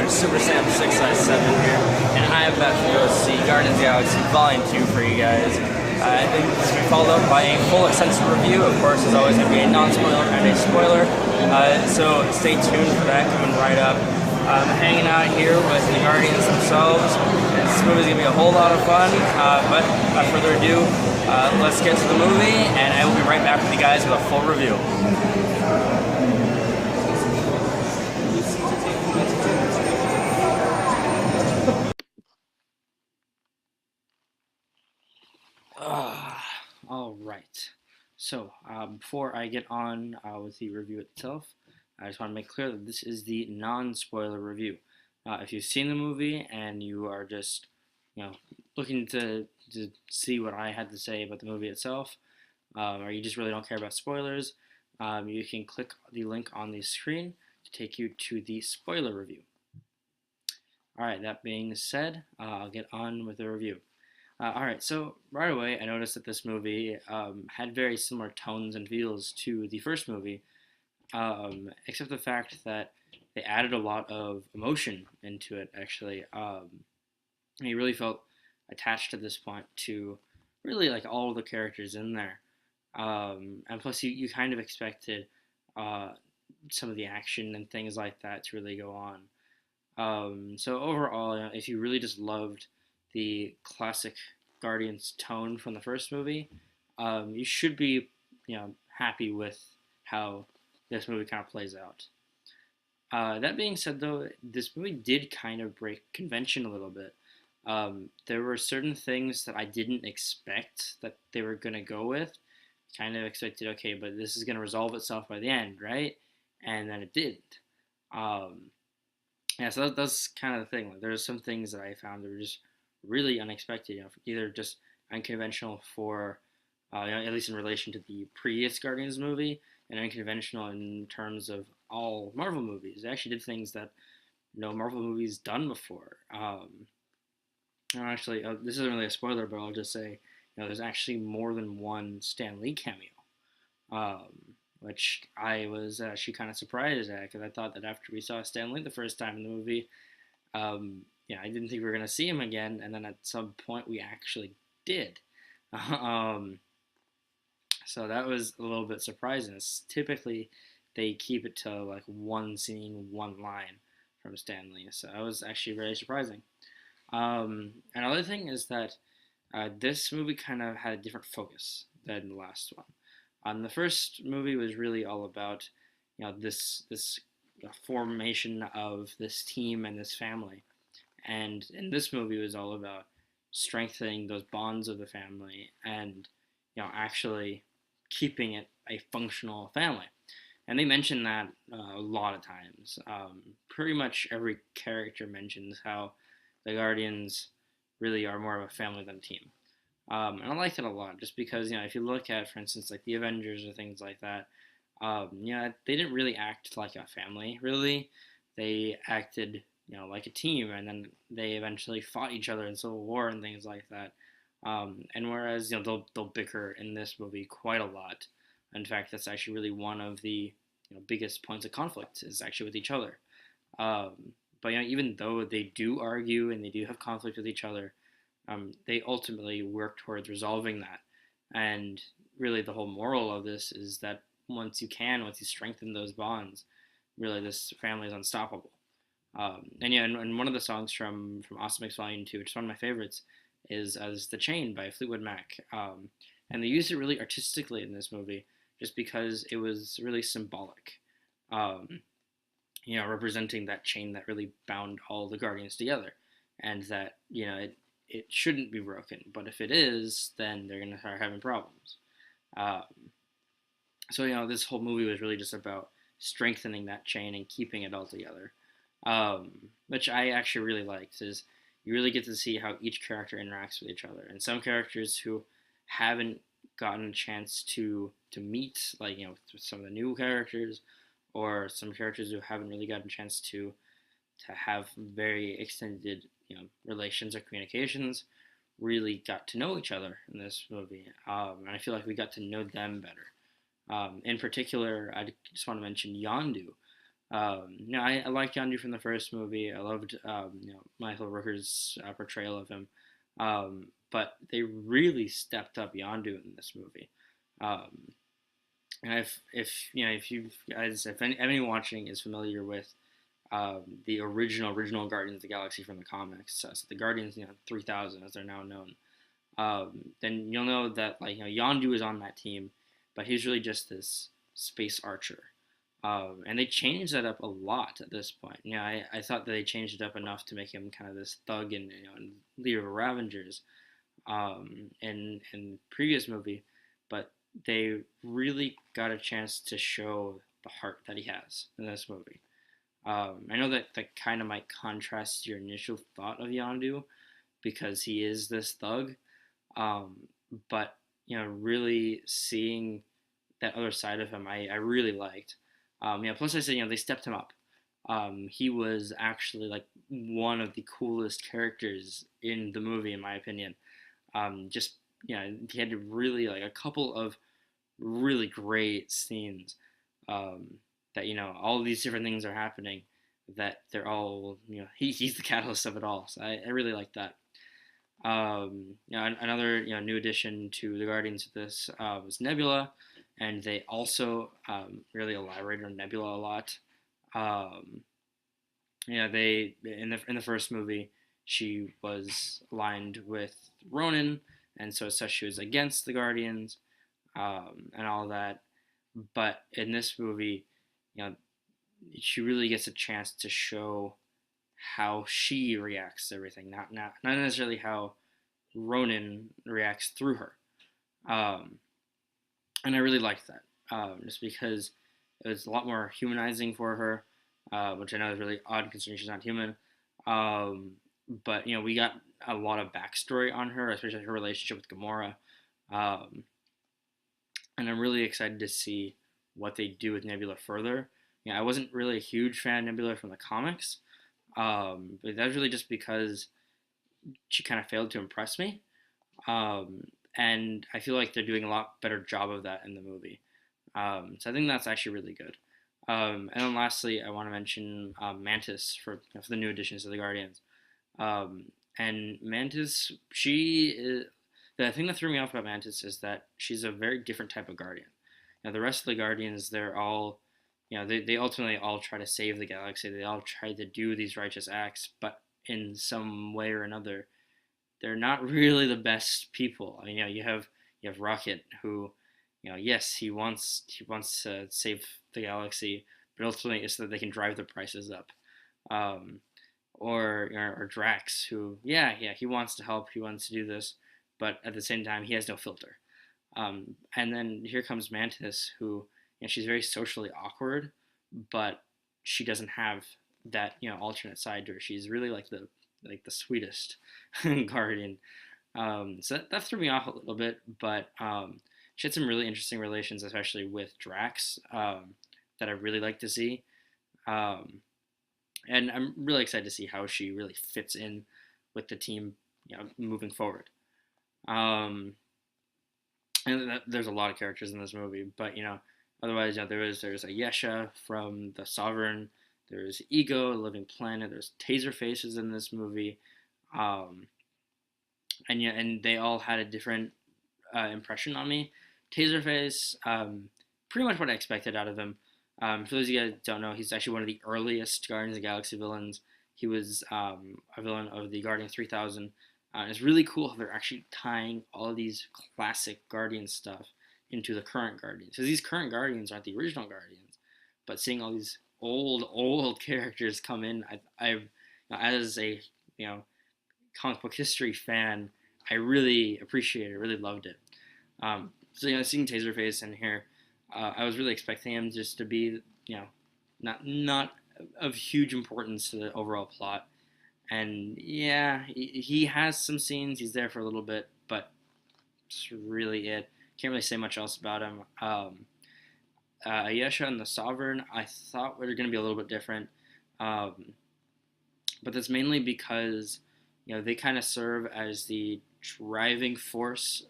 Super Sam 657 here, and I am about to go see Guardians of the Galaxy Volume 2 for you guys. I think this will be followed up by a full extensive review. Of course, there's always going to be a non-spoiler and a spoiler, so stay tuned for that coming right up. I'm hanging out here with the Guardians themselves, and this movie is going to be a whole lot of fun, but without further ado, let's get to the movie, and I will be right back with you guys with a full review. Alright, so before I get on with the review itself, I just want to make clear that this is the non-spoiler review. If you've seen the movie and you are just, looking to see what I had to say about the movie itself, or you just really don't care about spoilers, you can click the link on the screen to take you to the spoiler review. Alright, that being said, I'll get on with the review. Alright, so right away I noticed that this movie had very similar tones and feels to the first movie, except the fact that they added a lot of emotion into it, actually. You really felt attached at this point to really like all of the characters in there. And plus you kind of expected some of the action and things like that to really go on. So overall, if you really just loved the classic Guardians tone from the first movie, you should be, happy with how this movie kind of plays out. That being said, though, this movie did kind of break convention a little bit. There were certain things that I didn't expect that they were going to go with. Kind of expected, okay, but this is going to resolve itself by the end, right? And then it didn't. Yeah, so that's kind of the thing. Like, there's some things that I found that were just really unexpected, either just unconventional for, at least in relation to the previous Guardians movie, and unconventional in terms of all Marvel movies. They actually did things that no Marvel movies done before. Actually, this isn't really a spoiler, but I'll just say, there's actually more than one Stan Lee cameo, which I was actually kind of surprised at, because I thought that after we saw Stan Lee the first time in the movie, I didn't think we were going to see him again, and then at some point we actually did. So that was a little bit surprising. Typically, they keep it to like one scene, one line from Stan Lee, so that was actually very surprising. Another thing is that this movie kind of had a different focus than the last one. The first movie was really all about, this formation of this team and this family. And in this movie, it was all about strengthening those bonds of the family and, actually keeping it a functional family. And they mention that a lot of times. Pretty much every character mentions how the Guardians really are more of a family than a team. And I like that a lot, just because, if you look at, for instance, like the Avengers or things like that, they didn't really act like a family, really. They acted, like a team, and then they eventually fought each other in Civil War and things like that. And whereas, they'll bicker in this movie quite a lot. In fact, that's actually really one of the, biggest points of conflict is actually with each other. But, even though they do argue and they do have conflict with each other, they ultimately work towards resolving that. And really the whole moral of this is that once you strengthen those bonds, really this family is unstoppable. And one of the songs from Awesome Mix Volume 2, which is one of my favorites, is as The Chain by Fleetwood Mac. And they used it really artistically in this movie, just because it was really symbolic. Representing that chain that really bound all the Guardians together. And that, it shouldn't be broken, but if it is, then they're going to start having problems. So this whole movie was really just about strengthening that chain and keeping it all together, which I actually really liked, is you really get to see how each character interacts with each other. And some characters who haven't gotten a chance to meet, like, with some of the new characters, or some characters who haven't really gotten a chance to have very extended, relations or communications, really got to know each other in this movie. And I feel like we got to know them better. In particular, I just want to mention Yondu. I liked Yondu from the first movie. I loved Michael Rooker's portrayal of him, but they really stepped up Yondu in this movie. Um, and if if you guys if anyone watching is familiar with the original Guardians of the Galaxy from the comics, so the Guardians 3000 as they're now known, then you'll know that Yondu is on that team, but he's really just this space archer. And they changed that up a lot at this point. I thought that they changed it up enough to make him kind of this thug and leader of Ravengers in previous movie, but they really got a chance to show the heart that he has in this movie. I know that that kind of might contrast your initial thought of Yondu because he is this thug, um, but really seeing that other side of him, I really liked. Plus I said they stepped him up. He was actually like one of the coolest characters in the movie, in my opinion. Just he had really like a couple of really great scenes um, that all of these different things are happening. That they're all he's the catalyst of it all. So I really like that. Another new addition to the Guardians of this was Nebula, and they also really elaborated on Nebula a lot. Um, they in the first movie she was aligned with Ronan, and so as such she was against the Guardians and all that. But in this movie, you know, she really gets a chance to show how she reacts to everything, not necessarily how Ronan reacts through her. Um, and I really liked that, just because it was a lot more humanizing for her, which I know is really odd considering she's not human. Um, but we got a lot of backstory on her, especially her relationship with Gamora, um, and I'm really excited to see what they do with Nebula further. I wasn't really a huge fan of Nebula from the comics, but that's really just because she kind of failed to impress me. Um, and I feel like they're doing a lot better job of that in the movie. So I think that's actually really good. And then lastly, I want to mention Mantis for the new additions to the Guardians. And Mantis, the thing that threw me off about Mantis is that she's a very different type of Guardian. The rest of the Guardians, they're all, they ultimately all try to save the galaxy. They all try to do these righteous acts, but in some way or another, they're not really the best people. I mean, you have Rocket, who, yes, he wants to save the galaxy, but ultimately it's so that they can drive the prices up. Um, or Drax, who, yeah, he wants to help, he wants to do this, but at the same time he has no filter. And then here comes Mantis, who she's very socially awkward, but she doesn't have that alternate side to her. She's really like the sweetest guardian. So that threw me off a little bit, but she had some really interesting relations, especially with Drax, that I really like to see. Um, and I'm really excited to see how she really fits in with the team, moving forward. Um, and there's a lot of characters in this movie, but otherwise, there's a Yesha from the Sovereign, there's Ego, a Living Planet, there's Taser Faces in this movie, um, and they all had a different impression on me. Taserface, pretty much what I expected out of him. For those of you guys who don't know, he's actually one of the earliest Guardians of the Galaxy villains. He was a villain of the Guardians 3000. It's really cool how they're actually tying all of these classic Guardian stuff into the current Guardians. Because these current Guardians aren't the original Guardians, but seeing all these old characters come in, as a comic book history fan, I really appreciated it, really loved it. So seeing Taserface in here, I was really expecting him just to be not of huge importance to the overall plot. And yeah, he has some scenes. He's there for a little bit, but that's really it. Can't really say much else about him. Ayesha and the Sovereign, I thought were going to be a little bit different, um, but that's mainly because they kind of serve as the driving force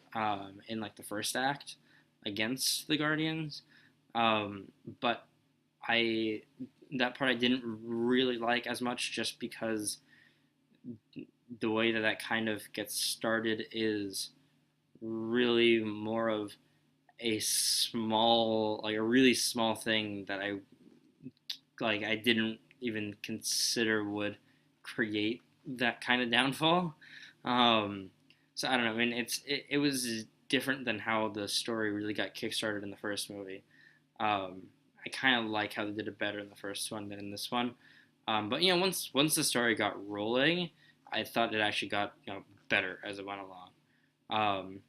in like the first act against the Guardians. But I that part I didn't really like as much, just because the way that that kind of gets started is really more of a small, like a really small thing that I didn't even consider would create that kind of downfall. Um, so I don't know. I mean, it was different than how the story really got kickstarted in the first movie. Um, I kind of like how they did it better in the first one than in this one. But once the story got rolling, I thought it actually got better as it went along. Um,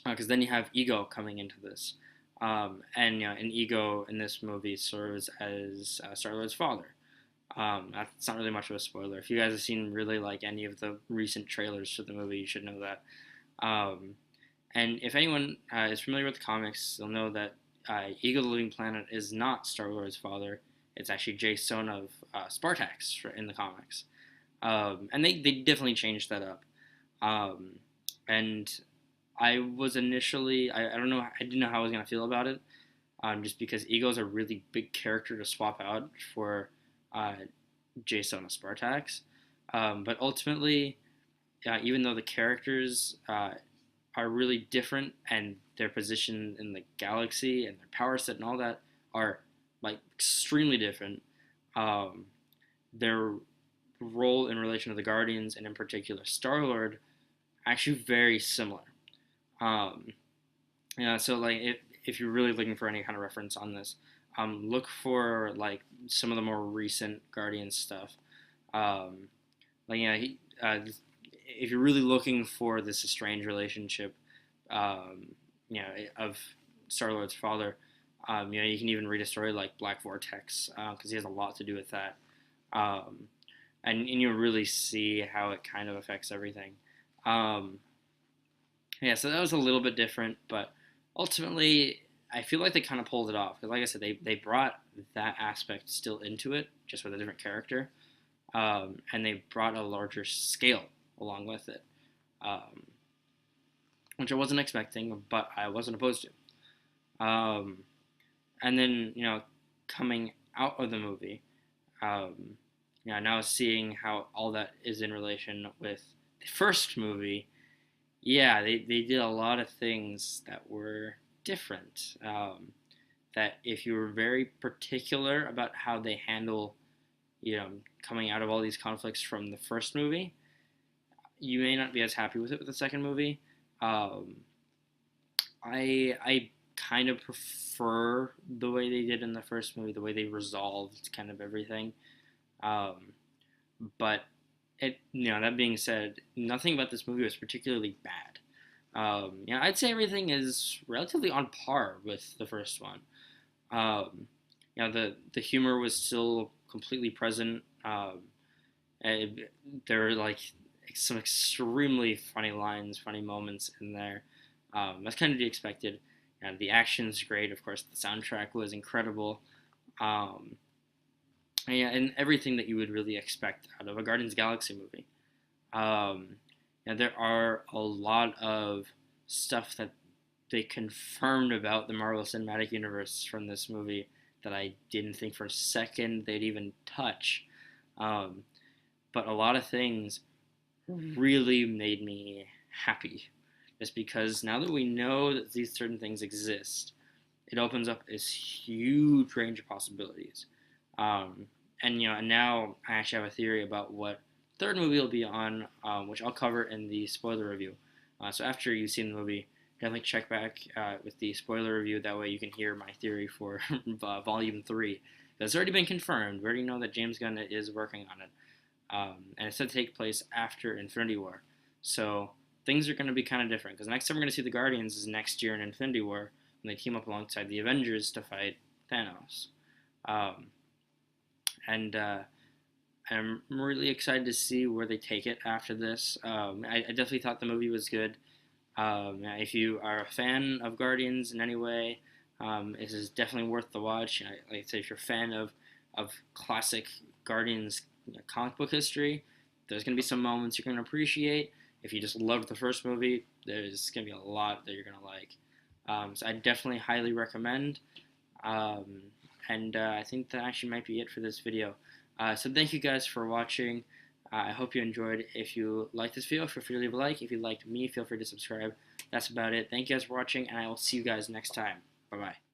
because then you have Ego coming into this, and an Ego in this movie serves as Star Lord's father. That's not really much of a spoiler. If you guys have seen really like any of the recent trailers for the movie, you should know that. Um, and if anyone is familiar with the comics, they'll know that Ego the Living Planet is not Star Lord's father. It's actually Jason of Spartax in the comics. And they definitely changed that up. Um, and I was initially, I don't know, I didn't know how I was going to feel about it, just because Ego's a really big character to swap out for uh, Jason of Spartax. But ultimately, even though the characters are really different, and their position in the galaxy and their power set and all that are like extremely different, um, their role in relation to the Guardians, and in particular Star Lord, actually very similar. Um, yeah, so like if you're really looking for any kind of reference on this, look for like some of the more recent Guardians stuff. Um, like if you're really looking for this strange relationship, um, of Star Lord's father, you can even read a story like Black Vortex, because he has a lot to do with that, um, and you really see how it kind of affects everything. Um, yeah, so that was a little bit different, but ultimately, I feel like they kind of pulled it off. Because, like I said, they brought that aspect still into it, just with a different character, and they brought a larger scale along with it, um, which I wasn't expecting, but I wasn't opposed to. And then, coming out of the movie, um, now seeing how all that is in relation with the first movie, yeah, they did a lot of things that were different. That if you were very particular about how they handle, coming out of all these conflicts from the first movie, you may not be as happy with it with the second movie. Um, I kind of prefer the way they did in the first movie, the way they resolved kind of everything. Um, but that being said, nothing about this movie was particularly bad. I'd say everything is relatively on par with the first one. The humor was still completely present. There were like some extremely funny lines, funny moments in there. That's kind of to be expected. The action's great, of course. The soundtrack was incredible. Um, and everything that you would really expect out of a Guardians Galaxy movie. Um, there are a lot of stuff that they confirmed about the Marvel Cinematic Universe from this movie that I didn't think for a second they'd even touch. Um, but a lot of things really made me happy, just because now that we know that these certain things exist, it opens up this huge range of possibilities. Um, and now I actually have a theory about what third movie will be on, which I'll cover in the spoiler review. So after you've seen the movie, definitely check back with the spoiler review. That way you can hear my theory for Volume 3. It's already been confirmed. We already know that James Gunn is working on it. And it's said to take place after Infinity War. So things are going to be kind of different, because the next time we're going to see the Guardians is next year in Infinity War, when they team up alongside the Avengers to fight Thanos. Um, and I'm really excited to see where they take it after this. I definitely thought the movie was good. If you are a fan of Guardians in any way, this is definitely worth the watch. Like I say, if you're a fan of classic Guardians comic book history, there's going to be some moments you're going to appreciate. If you just loved the first movie, there's going to be a lot that you're going to like. So I definitely highly recommend. Um, And I think that actually might be it for this video. So thank you guys for watching. I hope you enjoyed. If you liked this video, feel free to leave a like. If you liked me, feel free to subscribe. That's about it. Thank you guys for watching, and I will see you guys next time. Bye-bye.